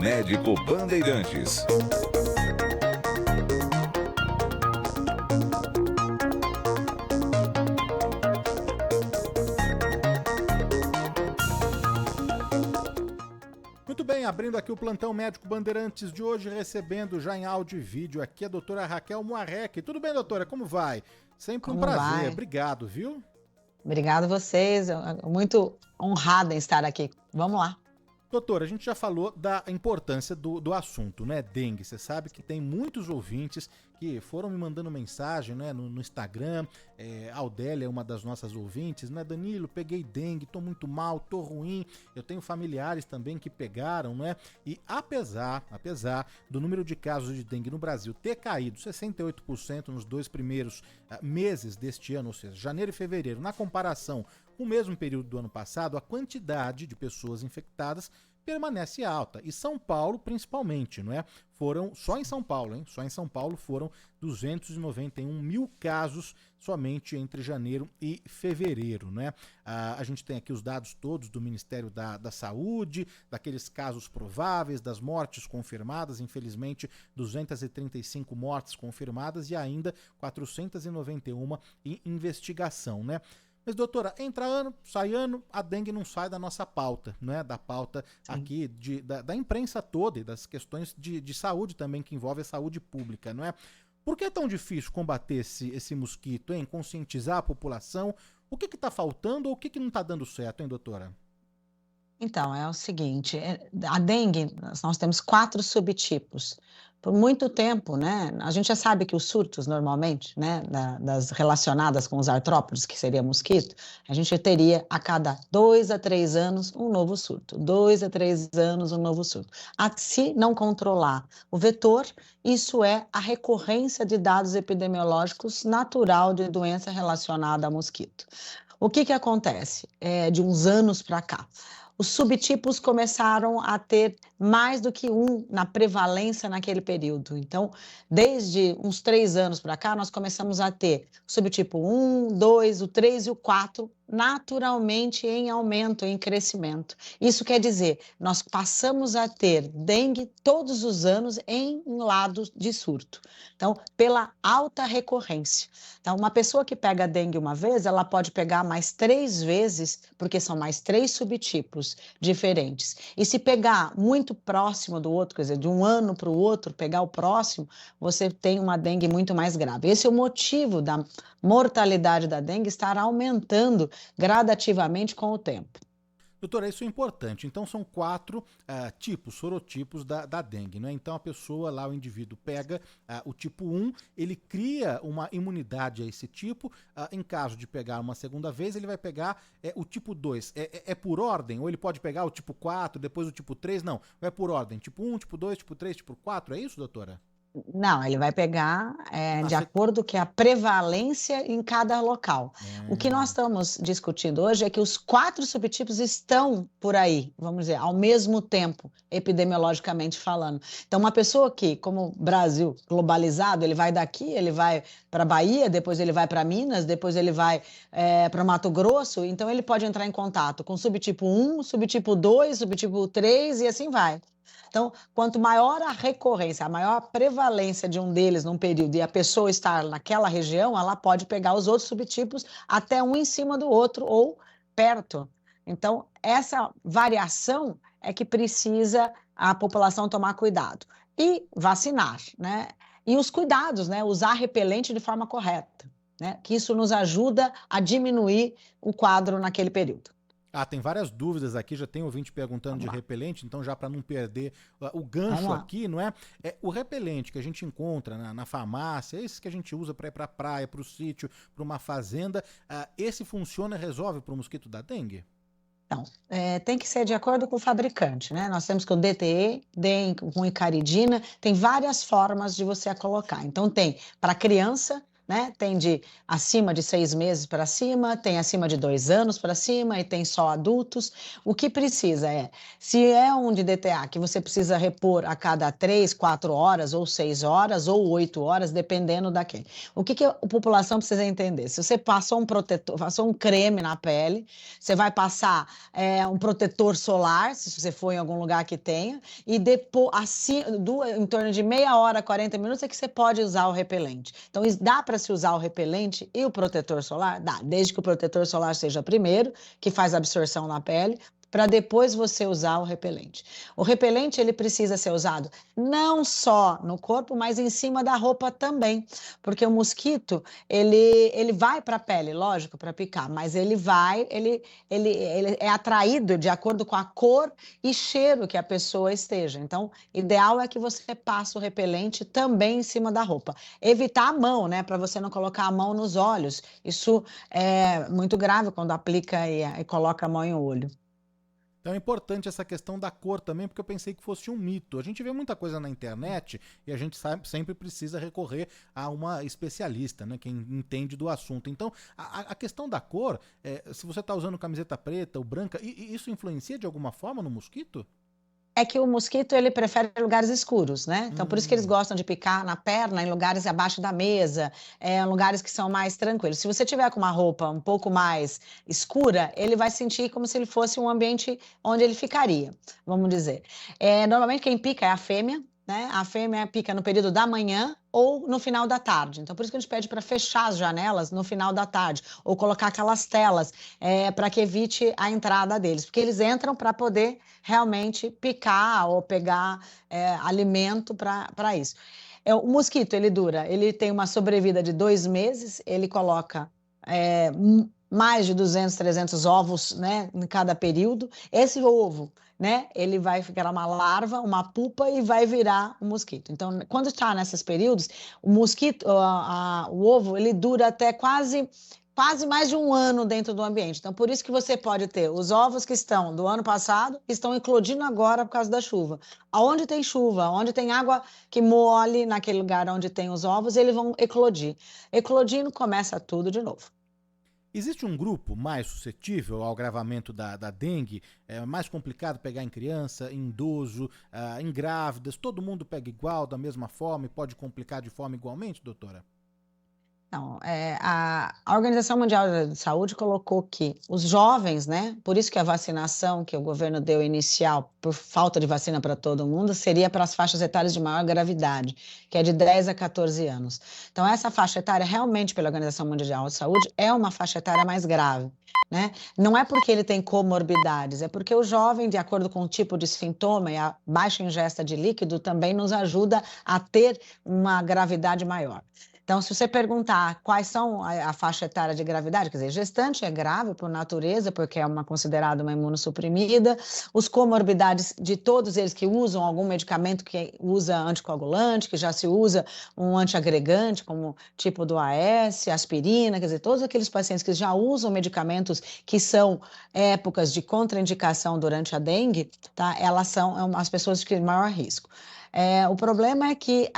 Médico Bandeirantes. Muito bem, abrindo aqui o Plantão Médico Bandeirantes de hoje, recebendo já em áudio e vídeo aqui a doutora Raquel Moarec. Tudo bem, doutora? Como vai? Sempre um prazer. Vai? Obrigado, viu? Obrigado a vocês, muito honrada em estar aqui. Vamos lá. Doutora, a gente já falou da importância do assunto, né? Dengue. Você sabe que tem muitos ouvintes que foram me mandando mensagem, né, no Instagram. A Aldélia é uma das nossas ouvintes, né? Danilo, peguei dengue, tô muito mal, tô ruim. Eu tenho familiares também que pegaram, né? E apesar do número de casos de dengue no Brasil ter caído 68% nos 2 primeiros meses deste ano, ou seja, janeiro e fevereiro, na comparação com o mesmo período do ano passado, a quantidade de pessoas infectadas permanece alta. E São Paulo, principalmente, não é? Só em São Paulo, hein? Só em São Paulo foram 291 mil casos somente entre janeiro e fevereiro, né? A gente tem aqui os dados todos do Ministério da Saúde, daqueles casos prováveis, das mortes confirmadas, infelizmente 235 mortes confirmadas e ainda 491 em investigação, né? Mas, doutora, entra ano, sai ano, a dengue não sai da nossa pauta, né? Da pauta aqui da imprensa toda e das questões de saúde também, que envolve a saúde pública, não é? Por que é tão difícil combater esse mosquito, hein? Conscientizar a população? O que está faltando ou o que não está dando certo, hein, doutora? Então, é o seguinte, a dengue, nós temos 4 subtipos. Por muito tempo, né, a gente já sabe que os surtos, normalmente, né, das relacionadas com os artrópodes, que seria mosquito, a gente teria a cada 2 a 3 anos um novo surto, 2 a 3 anos um novo surto. Se não controlar o vetor, isso é a recorrência de dados epidemiológicos natural de doença relacionada a mosquito. O que acontece de uns anos para cá? Os subtipos começaram a ter mais do que um na prevalência naquele período. Então, desde uns 3 anos para cá, nós começamos a ter o subtipo 1, 2, o 3 e o 4 naturalmente em aumento, em crescimento. Isso quer dizer, nós passamos a ter dengue todos os anos em lados de surto. Então, pela alta recorrência. Então, uma pessoa que pega dengue uma vez, ela pode pegar mais 3 vezes, porque são mais 3 subtipos diferentes. E se pegar muito próximo do outro, quer dizer, de um ano para o outro, pegar o próximo, você tem uma dengue muito mais grave. Esse é o motivo da mortalidade da dengue estar aumentando gradativamente com o tempo. Doutora, isso é importante. Então são 4 sorotipos da dengue, né? Então a pessoa lá, o indivíduo pega o tipo 1, ele cria uma imunidade a esse tipo. Em caso de pegar uma segunda vez, ele vai pegar o tipo 2. É por ordem? Ou ele pode pegar o tipo 4, depois o tipo 3? Não, é por ordem. Tipo 1, tipo 2, tipo 3, tipo 4. É isso, doutora? Não, ele vai pegar de acordo com a prevalência em cada local. O que nós estamos discutindo hoje é que os 4 subtipos estão por aí, vamos dizer, ao mesmo tempo, epidemiologicamente falando. Então, uma pessoa que, como o Brasil globalizado, ele vai daqui, ele vai para Bahia, depois ele vai para Minas, depois ele vai para Mato Grosso, então ele pode entrar em contato com subtipo 1, subtipo 2, subtipo 3 e assim vai. Então, quanto maior a recorrência, a maior a prevalência de um deles num período e a pessoa estar naquela região, ela pode pegar os outros subtipos até um em cima do outro ou perto. Então, essa variação é que precisa a população tomar cuidado. E vacinar, né? E os cuidados, né? Usar repelente de forma correta, né? Que isso nos ajuda a diminuir o quadro naquele período. Tem várias dúvidas aqui, já tem ouvinte perguntando de repelente, então já para não perder o gancho aqui, não é? O repelente que a gente encontra na farmácia, esse que a gente usa para ir para a praia, para o sítio, para uma fazenda, esse funciona e resolve para o mosquito da dengue? Então, tem que ser de acordo com o fabricante, né? Nós temos que o DTE, DEM com icaridina, tem várias formas de você colocar. Então, tem para criança, né? Tem de acima de 6 meses para cima, tem acima de 2 anos para cima e tem só adultos. O que precisa é, se é um de DTA que você precisa repor a cada 3, 4 horas, ou 6 horas, ou 8 horas, dependendo daquele. O que a população precisa entender? Se você passou um protetor, passou um creme na pele, você vai passar um protetor solar, se você for em algum lugar que tenha, e depois, assim, em torno de meia hora, 40 minutos, é que você pode usar o repelente. Então, dá para se usar o repelente e o protetor solar? Dá, desde que o protetor solar seja primeiro, que faz absorção na pele, para depois você usar o repelente. O repelente, ele precisa ser usado não só no corpo, mas em cima da roupa também, porque o mosquito, ele vai para a pele, lógico, para picar, mas ele é atraído de acordo com a cor e cheiro que a pessoa esteja. Então, ideal é que você passe o repelente também em cima da roupa. Evitar a mão, né, para você não colocar a mão nos olhos. Isso é muito grave quando aplica e coloca a mão em olho. Então é importante essa questão da cor também, porque eu pensei que fosse um mito. A gente vê muita coisa na internet e a gente sempre precisa recorrer a uma especialista, né, quem entende do assunto. Então, a questão da cor, se você está usando camiseta preta ou branca, isso influencia de alguma forma no mosquito? É que o mosquito, ele prefere lugares escuros, né? Então, por isso que eles Hum. gostam de picar na perna, em lugares abaixo da mesa, lugares que são mais tranquilos. Se você tiver com uma roupa um pouco mais escura, ele vai sentir como se ele fosse um ambiente onde ele ficaria, vamos dizer. Normalmente quem pica é a fêmea, né? A fêmea pica no período da manhã ou no final da tarde. Então, por isso que a gente pede para fechar as janelas no final da tarde, ou colocar aquelas telas para que evite a entrada deles, porque eles entram para poder realmente picar ou pegar alimento para isso. O mosquito, ele tem uma sobrevida de 2 meses, ele coloca mais de 200, 300 ovos, né, em cada período. Esse ovo, né, ele vai ficar uma larva, uma pupa e vai virar um mosquito. Então, quando está nesses períodos, o mosquito, o ovo, ele dura até quase mais de um ano dentro do ambiente. Então, por isso que você pode ter os ovos que estão do ano passado, estão eclodindo agora por causa da chuva. Aonde tem chuva, onde tem água que molhe naquele lugar onde tem os ovos, eles vão eclodir. Eclodindo, começa tudo de novo. Existe um grupo mais suscetível ao agravamento da dengue? É mais complicado pegar em criança, em idoso, em grávidas? Todo mundo pega igual, da mesma forma e pode complicar de forma igualmente, doutora? Não, a Organização Mundial de Saúde colocou que os jovens, né? Por isso que a vacinação que o governo deu inicial, por falta de vacina para todo mundo, seria para as faixas etárias de maior gravidade, que é de 10 a 14 anos. Então, essa faixa etária, realmente, pela Organização Mundial de Saúde, é uma faixa etária mais grave. Né? Não é porque ele tem comorbidades, é porque o jovem, de acordo com o tipo de sintoma e a baixa ingesta de líquido, também nos ajuda a ter uma gravidade maior. Então, se você perguntar quais são a faixa etária de gravidade, quer dizer, gestante é grave por natureza, porque é considerada uma imunossuprimida, os comorbidades de todos eles que usam algum medicamento que usa anticoagulante, que já se usa um antiagregante, como tipo do AS, aspirina, quer dizer, todos aqueles pacientes que já usam medicamentos que são épocas de contraindicação durante a dengue, tá? Elas são as pessoas que têm maior risco. O problema é que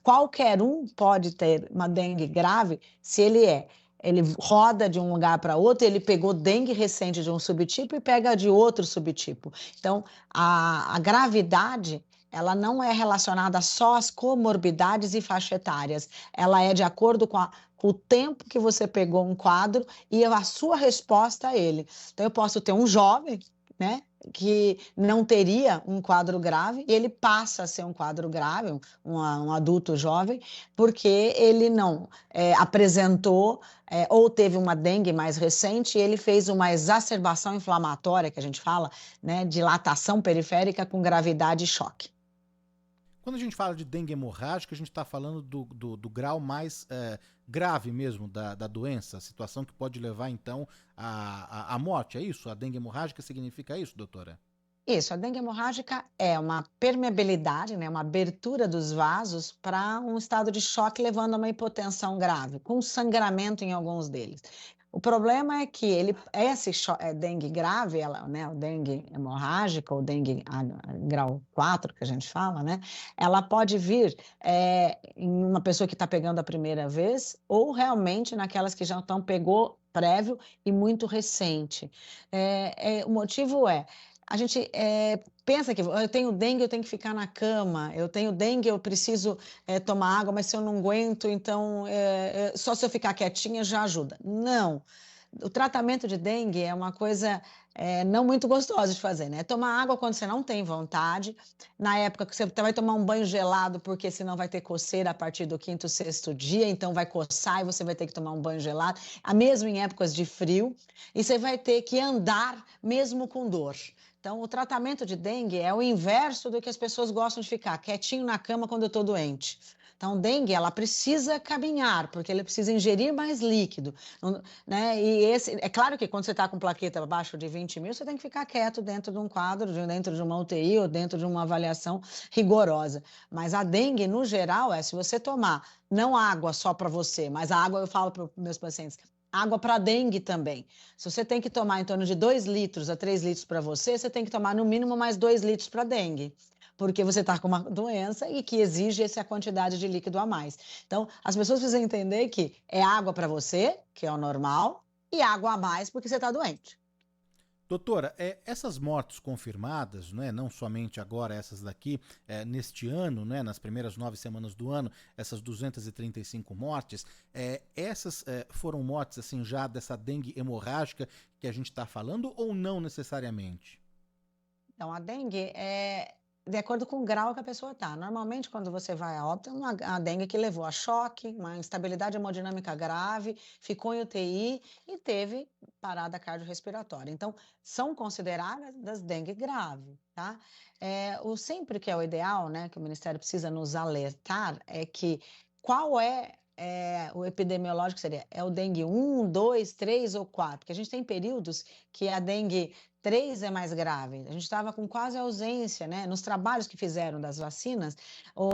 qualquer um pode ter uma dengue grave se ele roda de um lugar para outro, ele pegou dengue recente de um subtipo e pega de outro subtipo. Então, a gravidade, ela não é relacionada só às comorbidades e faixa etárias, ela é de acordo com o tempo que você pegou um quadro e a sua resposta a ele. Então, eu posso ter um jovem, né, que não teria um quadro grave, e ele passa a ser um quadro grave, um adulto jovem, porque ele não apresentou ou teve uma dengue mais recente, e ele fez uma exacerbação inflamatória, que a gente fala, né, dilatação periférica com gravidade e choque. Quando a gente fala de dengue hemorrágica, a gente está falando do grau mais grave mesmo da doença, situação que pode levar, então, à morte, é isso? A dengue hemorrágica significa isso, doutora? Isso, a dengue hemorrágica é uma permeabilidade, né, uma abertura dos vasos para um estado de choque levando a uma hipotensão grave, com sangramento em alguns deles. O problema é que dengue grave, né, o dengue hemorrágica, ou dengue grau 4, que a gente fala, né, ela pode vir em uma pessoa que está pegando a primeira vez, ou realmente naquelas que já pegou prévio e muito recente. O motivo a gente pensa que eu tenho dengue, eu tenho que ficar na cama, eu tenho dengue, eu preciso tomar água, mas se eu não aguento, então só se eu ficar quietinha já ajuda. Não. O tratamento de dengue é uma coisa não muito gostosa de fazer, né? Tomar água quando você não tem vontade, na época que você vai tomar um banho gelado, porque senão vai ter coceira a partir do 5º, 6º dia, então vai coçar e você vai ter que tomar um banho gelado, mesmo em épocas de frio, e você vai ter que andar mesmo com dor. Então, o tratamento de dengue é o inverso do que as pessoas gostam de ficar, quietinho na cama quando eu estou doente. Então, dengue, ela precisa caminhar, porque ela precisa ingerir mais líquido, né? E é claro que quando você está com plaqueta abaixo de 20.000, você tem que ficar quieto dentro de um quadro, dentro de uma UTI ou dentro de uma avaliação rigorosa. Mas a dengue, no geral, se você tomar não água só para você, mas a água, eu falo para os meus pacientes, água para dengue também. Se você tem que tomar em torno de 2 litros a 3 litros para você tem que tomar no mínimo mais 2 litros para dengue, porque você está com uma doença e que exige essa quantidade de líquido a mais. Então, as pessoas precisam entender que é água para você, que é o normal, e água a mais porque você está doente. Doutora, essas mortes confirmadas, né, não somente agora essas daqui, neste ano, né, nas primeiras 9 semanas do ano, essas 235 mortes, essas foram mortes assim já dessa dengue hemorrágica que a gente está falando ou não necessariamente? Então, a dengue é de acordo com o grau que a pessoa está. Normalmente, quando você vai a óbito, é a dengue que levou a choque, uma instabilidade hemodinâmica grave, ficou em UTI e teve parada cardiorrespiratória. Então, são consideradas das dengue grave, tá? Sempre que é o ideal, né, que o Ministério precisa nos alertar, é que qual o epidemiológico seria? É o dengue 1, 2, 3 ou 4? Porque a gente tem períodos que a dengue 3 é mais grave. A gente estava com quase ausência, né? Nos trabalhos que fizeram das vacinas,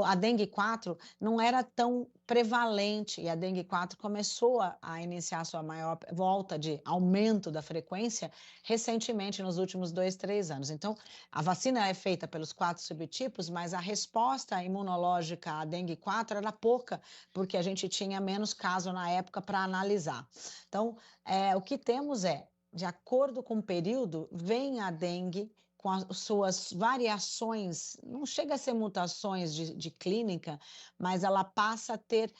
a dengue 4 não era tão prevalente e a dengue 4 começou a iniciar sua maior volta de aumento da frequência recentemente, nos últimos 2, 3 anos. Então, a vacina é feita pelos 4 subtipos, mas a resposta imunológica à dengue 4 era pouca, porque a gente tinha menos caso na época para analisar. Então, o que temos de acordo com o período, vem a dengue com as suas variações, não chega a ser mutações de clínica, mas ela passa a ter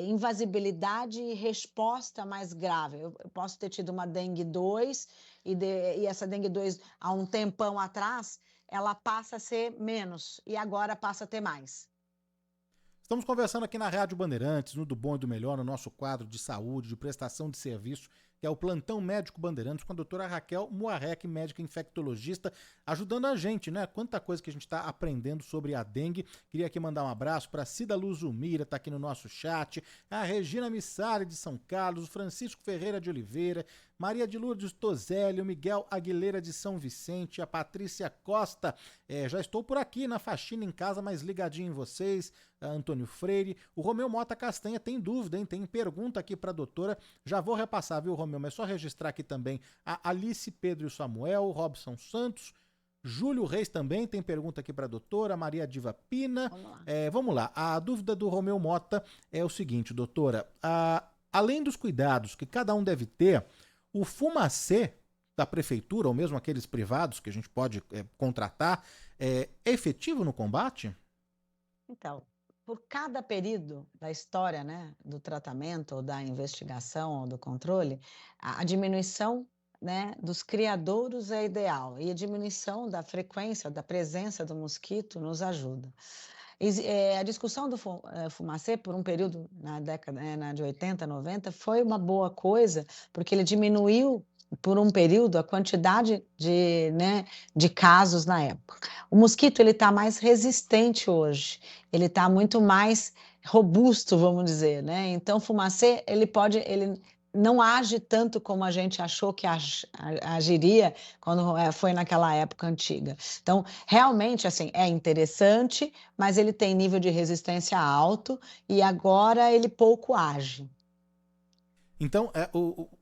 invasibilidade e resposta mais grave. Eu posso ter tido uma dengue 2 e essa dengue 2, há um tempão atrás, ela passa a ser menos e agora passa a ter mais. Estamos conversando aqui na Rádio Bandeirantes, no Do Bom e do Melhor, no nosso quadro de saúde, de prestação de serviço, que é o Plantão Médico Bandeirantes, com a doutora Raquel Muarec, médica infectologista, ajudando a gente, né? Quanta coisa que a gente está aprendendo sobre a dengue. Queria aqui mandar um abraço para Cida Luzumira, tá aqui no nosso chat, a Regina Missari de São Carlos, o Francisco Ferreira de Oliveira, Maria de Lourdes Tozelli, o Miguel Aguilera de São Vicente, a Patrícia Costa, já estou por aqui na faxina em casa, mas ligadinho em vocês, Antônio Freire, o Romeu Mota Castanha tem dúvida, hein? Tem pergunta aqui para a doutora, já vou repassar, viu, Romeu, mas só registrar aqui também a Alice Pedro e Samuel, o Robson Santos, Júlio Reis também tem pergunta aqui para a doutora, Maria Diva Pina. Vamos lá, a dúvida do Romeu Mota é o seguinte, doutora, além dos cuidados que cada um deve ter, o fumacê da prefeitura, ou mesmo aqueles privados que a gente pode contratar, é efetivo no combate? Então, por cada período da história, né, do tratamento, ou da investigação, ou do controle, a diminuição, né, dos criadouros é ideal, e a diminuição da frequência, da presença do mosquito nos ajuda. A discussão do fumacê por um período na década de 80, 90 foi uma boa coisa, porque ele diminuiu por um período a quantidade de casos na época. O mosquito ele está mais resistente hoje, ele está muito mais robusto, vamos dizer, né? Então, o fumacê ele não age tanto como a gente achou que agiria quando foi naquela época antiga. Então, realmente, assim, é interessante, mas ele tem nível de resistência alto e agora ele pouco age. Então,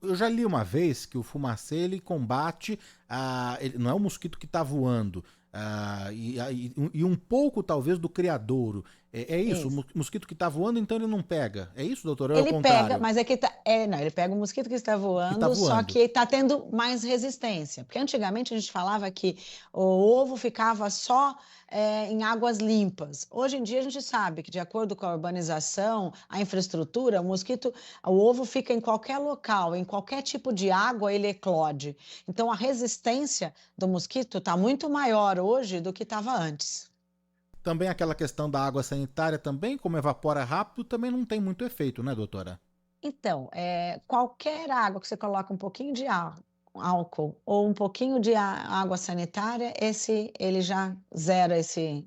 eu já li uma vez que o fumacê ele combate, não é o mosquito que está voando, e um pouco talvez do criadouro. É isso, o Isso. mosquito que está voando, então ele não pega. É isso, doutor? Ou é o Ele pega, contrário? mas não, ele pega o mosquito que está Que está voando, só voando. que está tendo mais resistência. Porque antigamente a gente falava que o ovo ficava só em águas limpas. Hoje em dia a gente sabe que, de acordo com a urbanização, a infraestrutura, o ovo fica em qualquer local, em qualquer tipo de água ele eclode. Então a resistência do mosquito está muito maior hoje do que estava antes. Também aquela questão da água sanitária também, como evapora rápido, também não tem muito efeito, né, doutora? Então, qualquer água que você coloca um pouquinho de álcool ou um pouquinho de água sanitária, ele já zera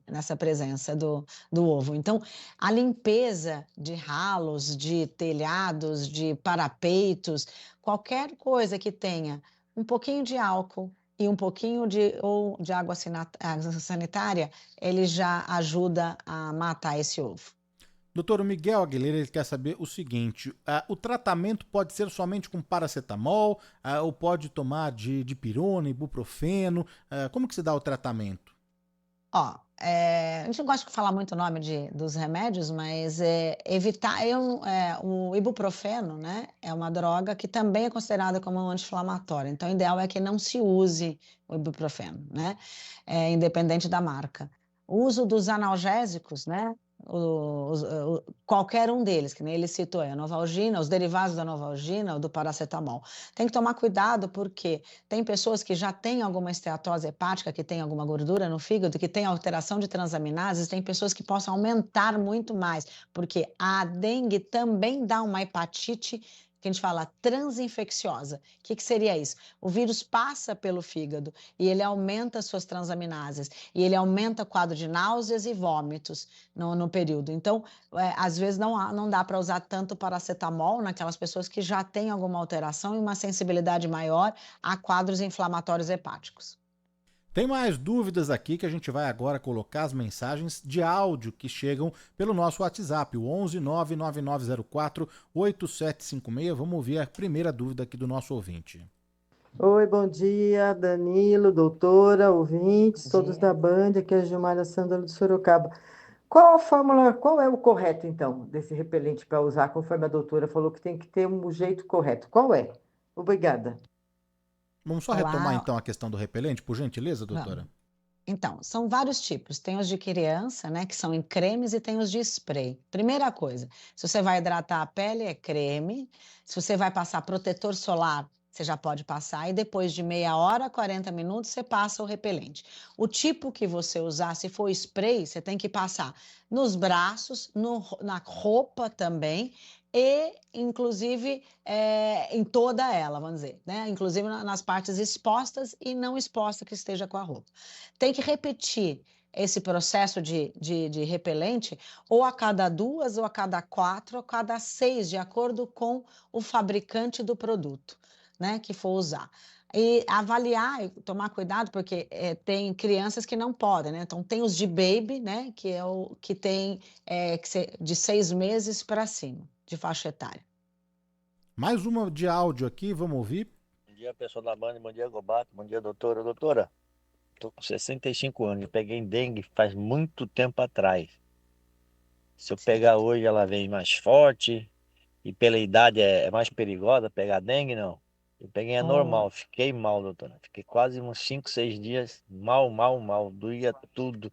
nessa presença do ovo. Então, a limpeza de ralos, de telhados, de parapeitos, qualquer coisa que tenha um pouquinho de álcool e um pouquinho de água sanitária, ele já ajuda a matar esse ovo. Doutor Miguel Aguilera ele quer saber o seguinte: o tratamento pode ser somente com paracetamol, ou pode tomar de dipirona, ibuprofeno? Como que se dá o tratamento? Ó, a gente não gosta de falar muito o nome dos remédios, mas evitar. O ibuprofeno, né, é uma droga que também é considerada como um anti-inflamatório. Então, o ideal é que não se use o ibuprofeno, né, independente da marca. O uso dos analgésicos, né, qualquer um deles, que nem ele citou, a Novalgina, os derivados da Novalgina ou do paracetamol. Tem que tomar cuidado porque tem pessoas que já têm alguma esteatose hepática, que tem alguma gordura no fígado, que tem alteração de transaminases, tem pessoas que possam aumentar muito mais, porque a dengue também dá uma hepatite que a gente fala transinfecciosa. O que seria isso? O vírus passa pelo fígado e ele aumenta as suas transaminases e ele aumenta o quadro de náuseas e vômitos no período. Então, às vezes não dá para usar tanto paracetamol naquelas pessoas que já têm alguma alteração e uma sensibilidade maior a quadros inflamatórios hepáticos. Tem mais dúvidas aqui que a gente vai agora colocar as mensagens de áudio que chegam pelo nosso WhatsApp, o 11 99904 8756. Vamos ouvir a primeira dúvida aqui do nosso ouvinte. Oi, bom dia, Danilo, doutora, ouvintes, Bom todos da dia. Band, aqui é a Gilmara Sândalo de Sorocaba. Qual a fórmula, qual é o correto, então, desse repelente para usar, conforme a doutora falou que tem que ter um jeito correto? Qual é? Obrigada. Vamos só retomar Olá, então a questão do repelente, por gentileza, doutora? vamos. Então, são vários tipos. Tem os de criança, né, que são em cremes, e tem os de spray. Primeira coisa, se você vai hidratar a pele, é creme. Se você vai passar protetor solar, você já pode passar. E depois de meia hora, 40 minutos, você passa o repelente. O tipo que você usar, se for spray, você tem que passar nos braços, na roupa também. E, inclusive, em toda ela, vamos dizer, né? Inclusive nas partes expostas e não expostas que esteja com a roupa. Tem que repetir esse processo de repelente ou a cada 2, ou a cada 4, ou a cada 6, de acordo com o fabricante do produto, né, que for usar. E avaliar e tomar cuidado, porque tem crianças que não podem, né? Então, tem os de baby, né, que é o que tem de 6 meses para cima, de faixa etária. Mais uma de áudio aqui, vamos ouvir. Bom dia, pessoal da banda. Bom dia, Gobato. Bom dia, doutora. Doutora, tô com 65 anos. Eu peguei dengue faz muito tempo atrás. Se eu pegar Certo. hoje, ela vem mais forte. E pela idade é mais perigosa pegar dengue, não? Eu peguei é Oh, normal. Fiquei mal, doutora. Fiquei quase uns 5, 6 dias mal, mal, mal. Doía tudo.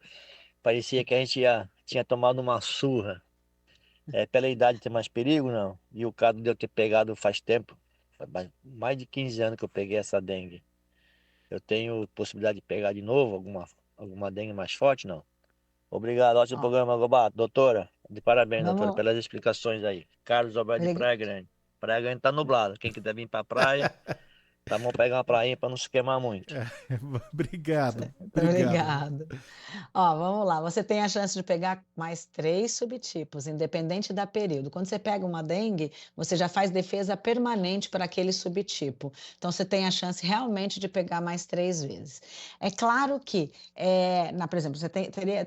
Parecia que a gente tinha tomado uma surra. Pela idade tem mais perigo, não? E o caso de eu ter pegado faz tempo. Faz mais de 15 anos que eu peguei essa dengue. Eu tenho possibilidade de pegar de novo alguma dengue mais forte, não? Obrigado, ótimo ó, programa, Gobato. Doutora, de parabéns, doutora, vamos. pelas explicações aí. Carlos Alberto de Praia Grande. Praia Grande tá nublado. Quem quiser vir pra praia, Tá bom pegar uma prainha para não se queimar muito. Obrigado, obrigado. Obrigada. Ó, vamos lá. Você tem a chance de pegar mais 3 subtipos, independente da período. Quando você pega uma dengue, você já faz defesa permanente para aquele subtipo. Então, você tem a chance realmente de pegar mais 3 vezes. É claro que, por exemplo,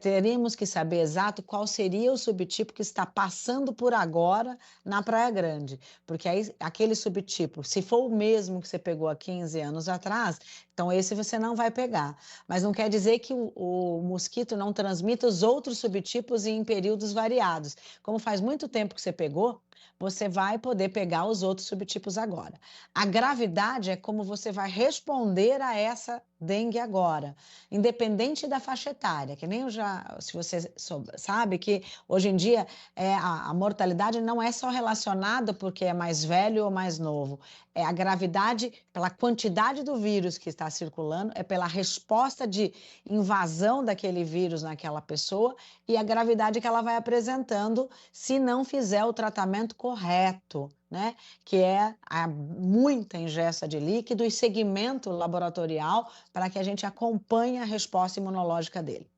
teríamos que saber exato qual seria o subtipo que está passando por agora na Praia Grande. Porque aí, aquele subtipo, se for o mesmo que você pegou há 15 anos atrás, então esse você não vai pegar. Mas não quer dizer que o mosquito não transmita os outros subtipos em períodos variados. Como faz muito tempo que você pegou, você vai poder pegar os outros subtipos agora. A gravidade é como você vai responder a essa dengue agora, independente da faixa etária, que nem eu já, se você sabe que hoje em dia a mortalidade não é só relacionada porque é mais velho ou mais novo, é a gravidade pela quantidade do vírus que está circulando, é pela resposta de invasão daquele vírus naquela pessoa e a gravidade que ela vai apresentando se não fizer o tratamento correto, né? Que é muita ingesta de líquido e segmento laboratorial para que a gente acompanhe a resposta imunológica dele.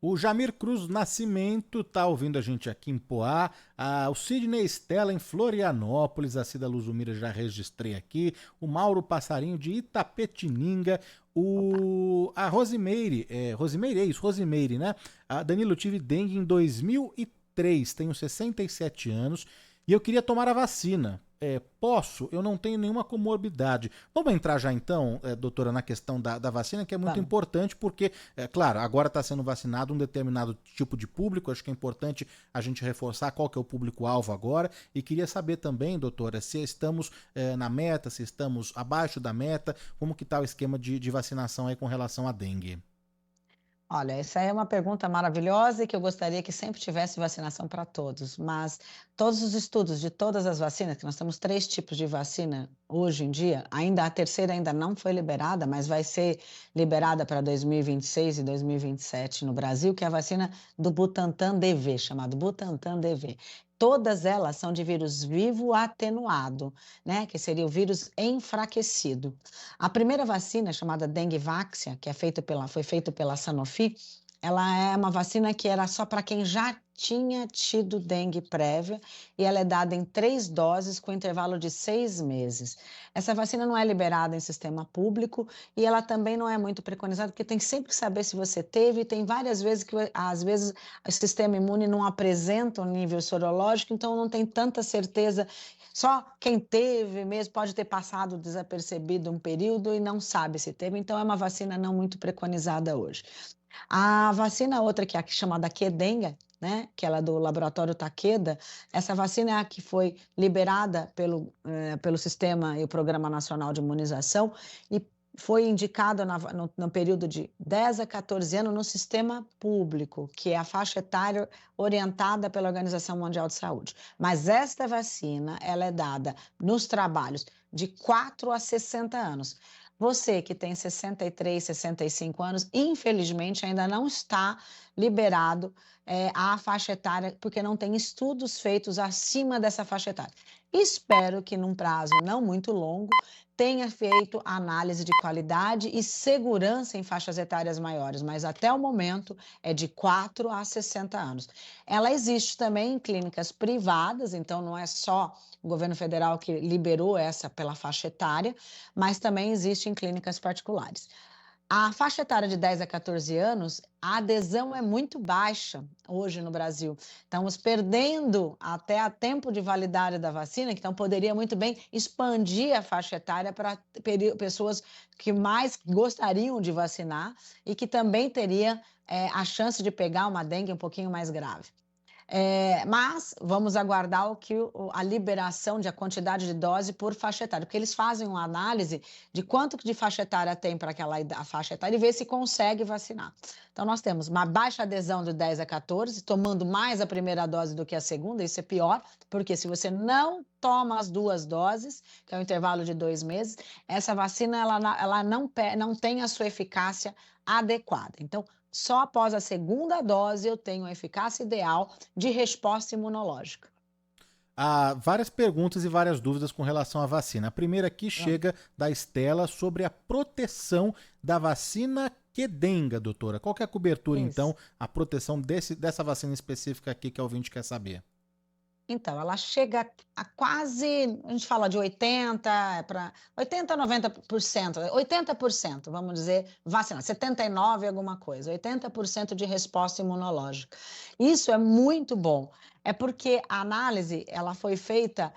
O Jamir Cruz Nascimento tá ouvindo a gente aqui em Poá. O Sidney Estela em Florianópolis. A Cida Luzumira já registrei aqui. O Mauro Passarinho de Itapetininga. A Rosimeire. Rosimeire, né? Danilo, tive dengue em 2003. Tenho 67 anos. E eu queria tomar a vacina. Posso? Eu não tenho nenhuma comorbidade. Vamos entrar já então, doutora, na questão da vacina, que é muito importante, porque, claro, agora está sendo vacinado um determinado tipo de público, acho que é importante a gente reforçar qual que é o público-alvo agora, e queria saber também, doutora, se estamos na meta, se estamos abaixo da meta, como que está o esquema de vacinação aí com relação à dengue? Olha, essa é uma pergunta maravilhosa e que eu gostaria que sempre tivesse vacinação para todos, mas todos os estudos de todas as vacinas, que nós temos 3 tipos de vacina hoje em dia, ainda a terceira ainda não foi liberada, mas vai ser liberada para 2026 e 2027 no Brasil, que é a vacina do Butantan DV, chamado Butantan DV. Todas elas são de vírus vivo atenuado, né? Que seria o vírus enfraquecido. A primeira vacina, chamada Dengvaxia, que foi feita pela Sanofi, ela é uma vacina que era só para quem já tinha tido dengue prévia e ela é dada em 3 doses com intervalo de 6 meses. Essa vacina não é liberada em sistema público e ela também não é muito preconizada, porque tem sempre que saber se você teve, e tem várias vezes que, às vezes, o sistema imune não apresenta um nível sorológico, então não tem tanta certeza. Só quem teve mesmo pode ter passado desapercebido um período e não sabe se teve, então é uma vacina não muito preconizada hoje. A vacina outra, que é a chamada Qdenga, né, que ela é do laboratório Takeda, essa vacina é a que foi liberada pelo Sistema e o Programa Nacional de Imunização e foi indicada no período de 10 a 14 anos no sistema público, que é a faixa etária orientada pela Organização Mundial de Saúde. Mas esta vacina, ela é dada nos trabalhos de 4 a 60 anos. Você que tem 63, 65 anos, infelizmente ainda não está liberado a faixa etária, porque não tem estudos feitos acima dessa faixa etária. Espero que num prazo não muito longo tenha feito análise de qualidade e segurança em faixas etárias maiores, mas até o momento é de 4 a 60 anos. Ela existe também em clínicas privadas, então não é só o governo federal que liberou essa pela faixa etária, mas também existe em clínicas particulares. A faixa etária de 10 a 14 anos, a adesão é muito baixa hoje no Brasil. Estamos perdendo até a tempo de validade da vacina, então poderia muito bem expandir a faixa etária para pessoas que mais gostariam de vacinar e que também teria a chance de pegar uma dengue um pouquinho mais grave. Mas vamos aguardar a liberação a quantidade de dose por faixa etária, porque eles fazem uma análise de quanto de faixa etária tem para aquela faixa etária e ver se consegue vacinar. Então, nós temos uma baixa adesão de 10 a 14, tomando mais a primeira dose do que a segunda, isso é pior, porque se você não toma as 2 doses, que é o intervalo de 2 meses, essa vacina ela não tem a sua eficácia adequada. Então, só após a segunda dose eu tenho a eficácia ideal de resposta imunológica. Há várias perguntas e várias dúvidas com relação à vacina. A primeira aqui chega da Estela sobre a proteção da vacina Qdenga, doutora. Qual que é a cobertura, Isso. então, a proteção dessa vacina específica aqui que a ouvinte quer saber? Então, ela chega a quase, a gente fala de 80 a 90%, 80%, vamos dizer, vacinada, 79 alguma coisa, 80% de resposta imunológica. Isso é muito bom. É porque a análise, ela foi feita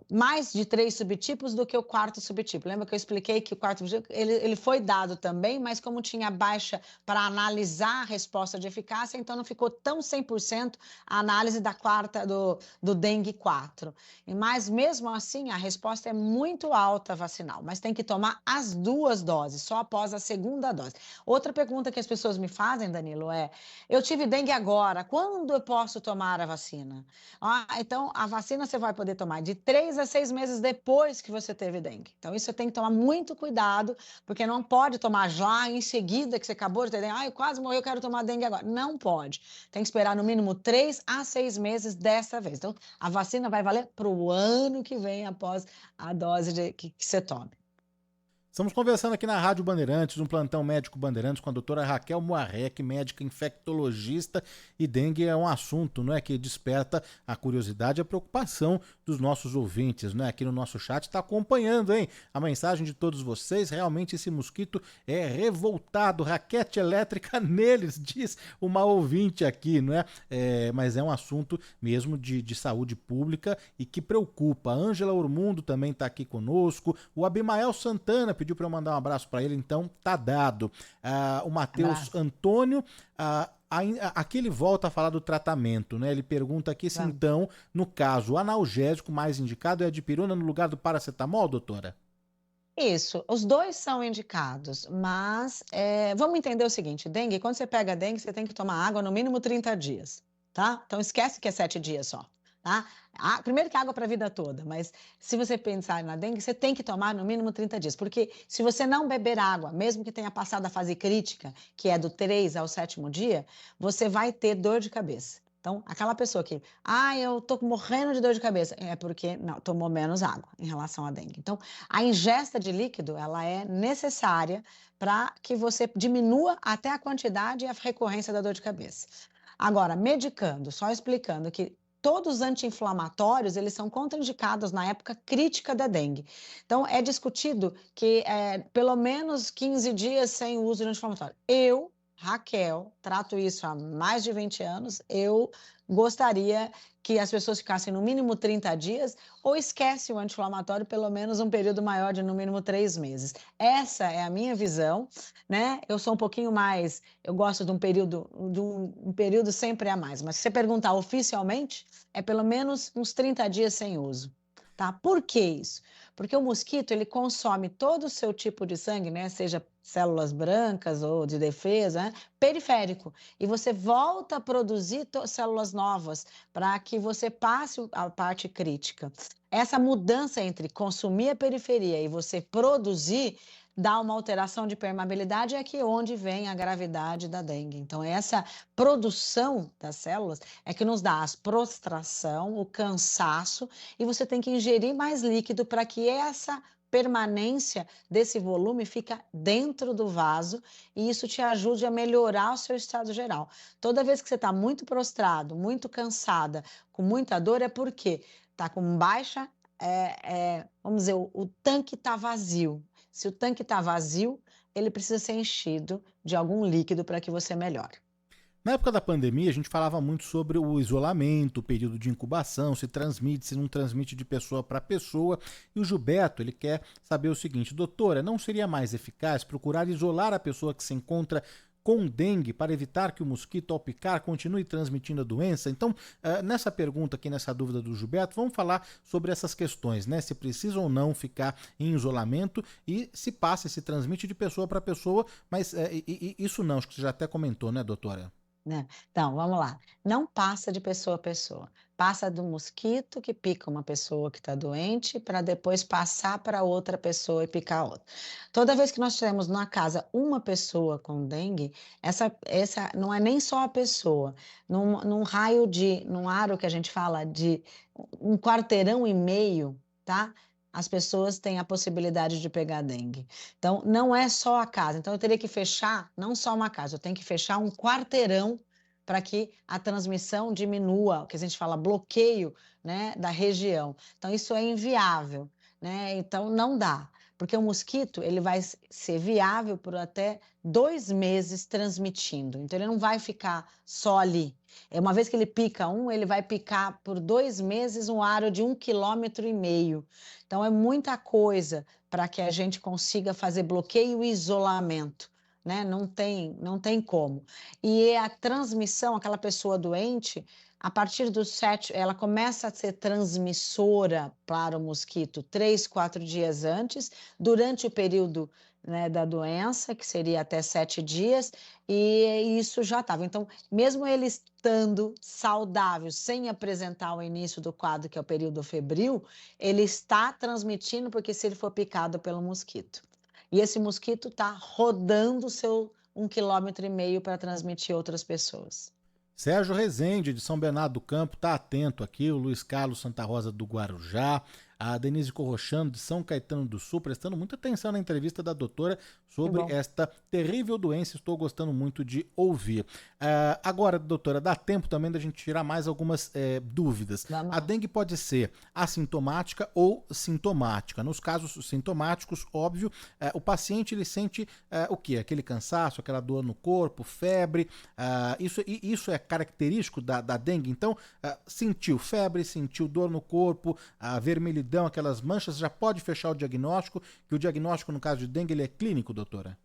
mais de 3 subtipos do que o quarto subtipo. Lembra que eu expliquei que o quarto subtipo, ele foi dado também, mas como tinha baixa para analisar a resposta de eficácia, então não ficou tão 100% a análise da quarta do dengue 4. Mas mesmo assim, a resposta é muito alta vacinal, mas tem que tomar as 2 doses, só após a segunda dose. Outra pergunta que as pessoas me fazem, Danilo, eu tive dengue agora, quando eu posso tomar a vacina? Então, a vacina você vai poder tomar de 3 a 6 meses depois que você teve dengue. Então, isso você tem que tomar muito cuidado, porque não pode tomar já em seguida que você acabou de ter dengue. Eu quase morri, eu quero tomar dengue agora. Não pode. Tem que esperar no mínimo 3 a 6 meses dessa vez. Então, a vacina vai valer para o ano que vem após a dose que você tome. Estamos conversando aqui na Rádio Bandeirantes, um plantão médico Bandeirantes com a doutora Raquel Moarec, médica infectologista, e dengue é um assunto, não é, que desperta a curiosidade e a preocupação dos nossos ouvintes, né? Aqui no nosso chat está acompanhando, hein? A mensagem de todos vocês, realmente esse mosquito é revoltado, raquete elétrica neles, diz uma ouvinte aqui, não é? Mas é um assunto mesmo de saúde pública e que preocupa. A Ângela Ormundo também está aqui conosco, o Abimael Santana pediu para eu mandar um abraço para ele, então tá dado. O Matheus Antônio, aqui ele volta a falar do tratamento, né? Ele pergunta aqui se então, no caso, o analgésico mais indicado é a dipirona no lugar do paracetamol, doutora? Isso, os dois são indicados, mas vamos entender o seguinte, dengue, quando você pega dengue, você tem que tomar água no mínimo 30 dias, tá? Então esquece que é 7 dias só. Tá? Primeiro que água para a vida toda, mas se você pensar na dengue, você tem que tomar no mínimo 30 dias, porque se você não beber água, mesmo que tenha passado a fase crítica, que é do 3 ao 7º dia, você vai ter dor de cabeça. Então, aquela pessoa que, eu tô morrendo de dor de cabeça, é porque não tomou menos água em relação à dengue. Então, a ingesta de líquido, ela é necessária para que você diminua até a quantidade e a recorrência da dor de cabeça. Agora, medicando, só explicando que todos os anti-inflamatórios, eles são contraindicados na época crítica da dengue. Então, é discutido que pelo menos 15 dias sem o uso de anti-inflamatório. Eu, Raquel, trato isso há mais de 20 anos, eu gostaria que as pessoas ficassem no mínimo 30 dias ou esquece o anti-inflamatório pelo menos um período maior de no mínimo 3 meses. Essa é a minha visão, né? Eu sou um pouquinho mais, eu gosto de um período sempre a mais, mas se você perguntar oficialmente, é pelo menos uns 30 dias sem uso. Tá? Por que isso? Porque o mosquito, ele consome todo o seu tipo de sangue, né? Seja células brancas ou de defesa, né? Periférico. E você volta a produzir células novas para que você passe a parte crítica. Essa mudança entre consumir a periferia e você produzir dá uma alteração de permeabilidade, é aqui onde vem a gravidade da dengue. Então, essa produção das células é que nos dá a prostração, o cansaço, e você tem que ingerir mais líquido para que essa permanência desse volume fica dentro do vaso e isso te ajude a melhorar o seu estado geral. Toda vez que você está muito prostrado, muito cansada, com muita dor, é porque está com baixa, vamos dizer, o tanque está vazio. Se o tanque está vazio, ele precisa ser enchido de algum líquido para que você melhore. Na época da pandemia, a gente falava muito sobre o isolamento, o período de incubação, se transmite, se não transmite de pessoa para pessoa. E o Gilberto, ele quer saber o seguinte: doutora, não seria mais eficaz procurar isolar a pessoa que se encontra com dengue para evitar que o mosquito, ao picar, continue transmitindo a doença? Então, nessa pergunta aqui, nessa dúvida do Gilberto, vamos falar sobre essas questões, né? Se precisa ou não ficar em isolamento e se passa, se transmite de pessoa para pessoa, mas isso não, acho que você já até comentou, né, doutora? né? Então, vamos lá. Não passa de pessoa a pessoa. Passa do mosquito que pica uma pessoa que está doente para depois passar para outra pessoa e picar outra. Toda vez que nós temos na casa uma pessoa com dengue, essa não é nem só a pessoa. Num raio num aro que a gente fala de um quarteirão e meio, tá? As pessoas têm a possibilidade de pegar dengue. Então, não é só a casa. Então, eu teria que fechar não só uma casa, eu tenho que fechar um quarteirão para que a transmissão diminua, o que a gente fala bloqueio, né, da região. Então, isso é inviável, né? Então, não dá. Porque o mosquito ele vai ser viável por até 2 meses transmitindo. Então, ele não vai ficar só ali. Uma vez que ele pica ele vai picar por 2 meses um aro de 1,5 km. Então, é muita coisa para que a gente consiga fazer bloqueio e isolamento, né? Não tem como. E a transmissão, aquela pessoa doente, a partir do 7, ela começa a ser transmissora para o mosquito 3, 4 dias antes, durante o período, né, da doença, que seria até 7 dias, e isso já estava. Então, mesmo ele estando saudável, sem apresentar o início do quadro, que é o período febril, ele está transmitindo, porque se ele for picado pelo mosquito. E esse mosquito está rodando o seu 1,5 km para transmitir outras pessoas. Sérgio Rezende, de São Bernardo do Campo, está atento aqui. O Luiz Carlos Santa Rosa, do Guarujá. A Denise Corrochano, de São Caetano do Sul, prestando muita atenção na entrevista da doutora sobre esta terrível doença. Estou gostando muito de ouvir. Agora, doutora, dá tempo também da gente tirar mais algumas dúvidas. A dengue pode ser assintomática ou sintomática. Nos casos sintomáticos, óbvio, o paciente ele sente o quê? Aquele cansaço, aquela dor no corpo, febre. Isso é característico da dengue. Então, sentiu febre, sentiu dor no corpo, vermelhidão, aquelas manchas, já pode fechar o diagnóstico, que o diagnóstico, no caso de dengue, ele é clínico, doutora?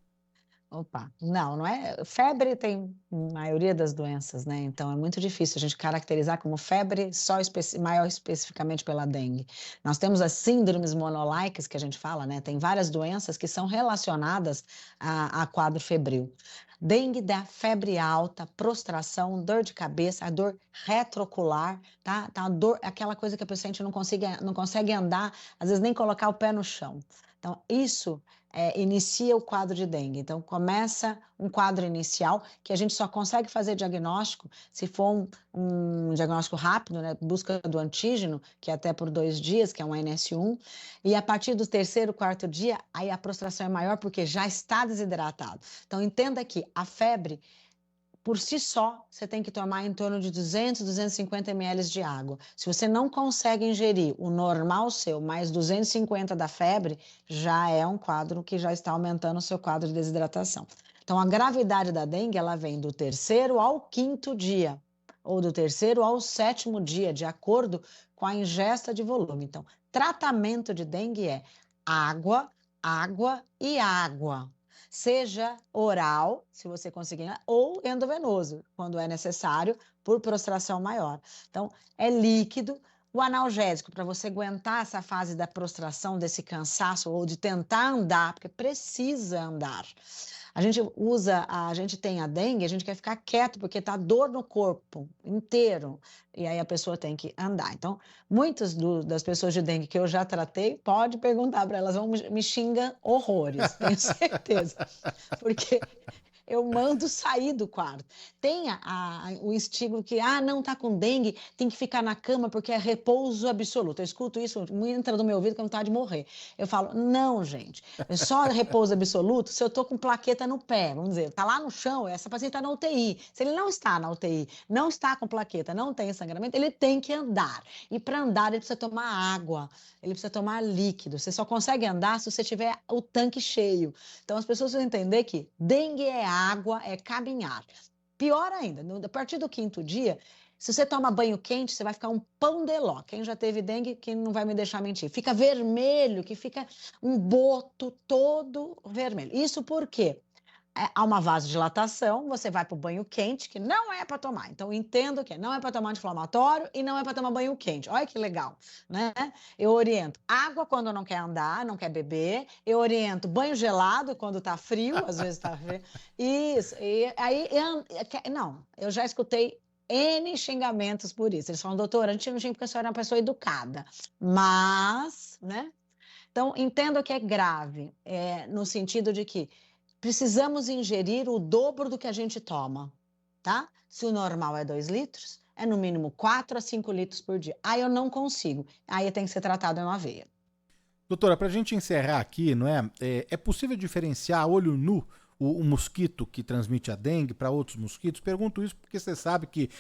Opa, não é. Febre tem maioria das doenças, né? Então é muito difícil a gente caracterizar como febre só maior especificamente pela dengue. Nós temos as síndromes monolaicas que a gente fala, né? Tem várias doenças que são relacionadas a quadro febril. Dengue dá febre alta, prostração, dor de cabeça, a dor retroocular, tá? A dor, aquela coisa que a paciente não consegue andar, às vezes nem colocar o pé no chão. Então, isso inicia o quadro de dengue. Então, começa um quadro inicial que a gente só consegue fazer diagnóstico se for um diagnóstico rápido, né? Busca do antígeno, que é até por 2 dias, que é um NS1. E a partir do 3º, 4º dia, aí a prostração é maior porque já está desidratado. Então, entenda que a febre, por si só, você tem que tomar em torno de 200, 250 ml de água. Se você não consegue ingerir o normal seu, mais 250 da febre, já é um quadro que já está aumentando o seu quadro de desidratação. Então, a gravidade da dengue, ela vem do 3º ao 5º dia, ou do 3º ao 7º dia, de acordo com a ingesta de volume. Então, tratamento de dengue é água, água e água. Seja oral, se você conseguir, ou endovenoso, quando é necessário, por prostração maior. Então, é líquido. O analgésico, para você aguentar essa fase da prostração, desse cansaço, ou de tentar andar, porque precisa andar. A gente tem a dengue, a gente quer ficar quieto, porque tá dor no corpo inteiro, e aí a pessoa tem que andar. Então, muitas das pessoas de dengue que eu já tratei, pode perguntar para elas, me xingam horrores, tenho certeza, porque eu mando sair do quarto. Tem o estigma que, não tá com dengue, tem que ficar na cama porque é repouso absoluto. Eu escuto isso, entra no meu ouvido que eu não tá de morrer. Eu falo, não, gente, é só repouso absoluto se eu tô com plaqueta no pé, vamos dizer, tá lá no chão, essa paciente tá na UTI. Se ele não está na UTI, não está com plaqueta, não tem sangramento, ele tem que andar. E para andar, ele precisa tomar água, ele precisa tomar líquido. Você só consegue andar se você tiver o tanque cheio. Então, as pessoas vão entender que dengue é água, é caminhar. Pior ainda, a partir do 5º dia, se você toma banho quente, você vai ficar um pão de ló. Quem já teve dengue, que não vai me deixar mentir. Fica vermelho, que fica um boto todo vermelho. Isso por quê? há uma vasodilatação, você vai para o banho quente, que não é para tomar. Então, entendo que não é para tomar anti-inflamatório e não é para tomar banho quente. Olha que legal, né? Eu oriento água quando não quer andar, não quer beber. Eu oriento banho gelado quando está frio, às vezes está frio. Isso. E aí, não, eu já escutei N xingamentos por isso. Eles falam, doutora, a gente não xinga porque a senhora é uma pessoa educada. Mas, né? Então, entendo que é grave, no sentido de que precisamos ingerir o dobro do que a gente toma, tá? Se o normal é 2 litros, é no mínimo 4 a 5 litros por dia. Aí eu não consigo. Aí tem que ser tratado na veia. Doutora, para a gente encerrar aqui, não é? É possível diferenciar a olho nu o mosquito que transmite a dengue para outros mosquitos? Pergunto isso porque você sabe que,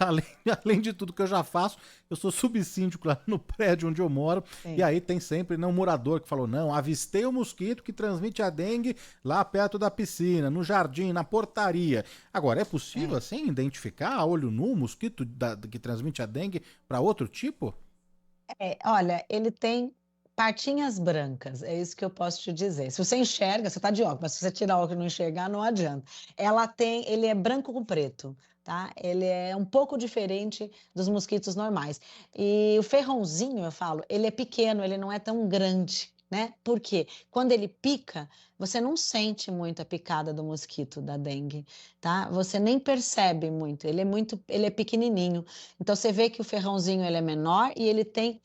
além de tudo que eu já faço, eu sou subsíndico lá no prédio onde eu moro. Sim. E aí tem sempre um morador que falou, não, avistei o mosquito que transmite a dengue lá perto da piscina, no jardim, na portaria. Agora, é possível, assim, identificar a olho nu o mosquito que transmite a dengue para outro tipo? Olha, ele tem partinhas brancas, é isso que eu posso te dizer. Se você enxerga, você está de óculos, mas se você tirar o óculos e não enxergar, não adianta. Ele é branco com preto, tá? Ele é um pouco diferente dos mosquitos normais. E o ferrãozinho, eu falo, ele é pequeno, ele não é tão grande, né? Por quê? Quando ele pica, você não sente muito a picada do mosquito da dengue, tá? Você nem percebe muito, ele é pequenininho. Então você vê que o ferrãozinho ele é menor e ele tem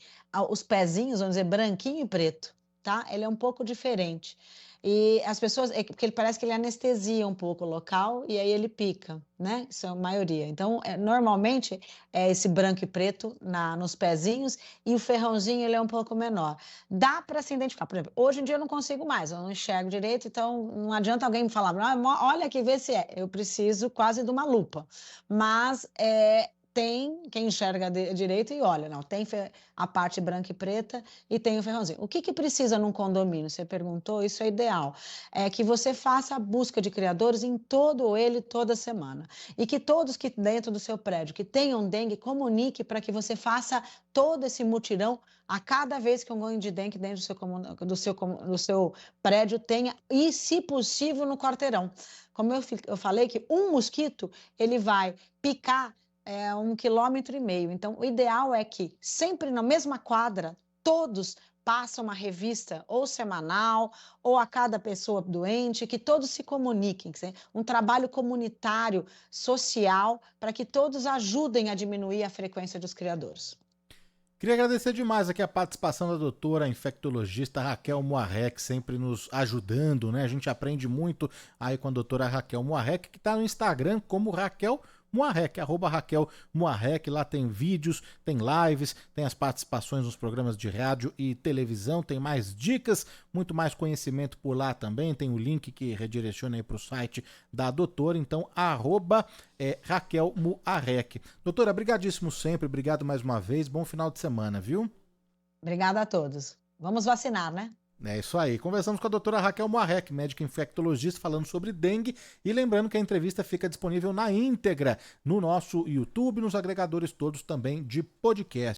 os pezinhos, vamos dizer, branquinho e preto, tá? Ele é um pouco diferente. E as pessoas, porque ele parece que ele anestesia um pouco o local e aí ele pica, né? Isso é a maioria. Então, normalmente é esse branco e preto nos pezinhos e o ferrãozinho ele é um pouco menor. Dá para se identificar. Por exemplo, hoje em dia eu não consigo mais, eu não enxergo direito, então não adianta alguém me falar, olha aqui, vê se é. Eu preciso quase de uma lupa. Mas tem quem enxerga direito e olha, não, tem a parte branca e preta e tem o ferrãozinho. O que precisa num condomínio? Você perguntou, isso é ideal. É que você faça a busca de criadores em todo ele, toda semana. E que todos que dentro do seu prédio que tenham dengue, comunique para que você faça todo esse mutirão a cada vez que um ganho de dengue dentro do seu prédio tenha, e se possível no quarteirão. Como eu falei que um mosquito, ele vai picar 1,5 quilômetro. Então, o ideal é que sempre na mesma quadra, todos passam uma revista ou semanal ou a cada pessoa doente, que todos se comuniquem, um trabalho comunitário, social, para que todos ajudem a diminuir a frequência dos criadores. Queria agradecer demais aqui a participação da doutora infectologista Raquel Moarec, sempre nos ajudando, né? A gente aprende muito aí com a doutora Raquel Moarec, que está no Instagram como Raquel Moarec, @Raquel Moarec, lá tem vídeos, tem lives, tem as participações nos programas de rádio e televisão, tem mais dicas, muito mais conhecimento por lá também, tem o link que redireciona aí para o site da doutora, então Raquel Moarec. Doutora, brigadíssimo sempre, obrigado mais uma vez, bom final de semana, viu? Obrigada a todos. Vamos vacinar, né? É isso aí. Conversamos com a doutora Raquel Moarec, médica infectologista, falando sobre dengue. E lembrando que a entrevista fica disponível na íntegra no nosso YouTube, nos agregadores todos também de podcast.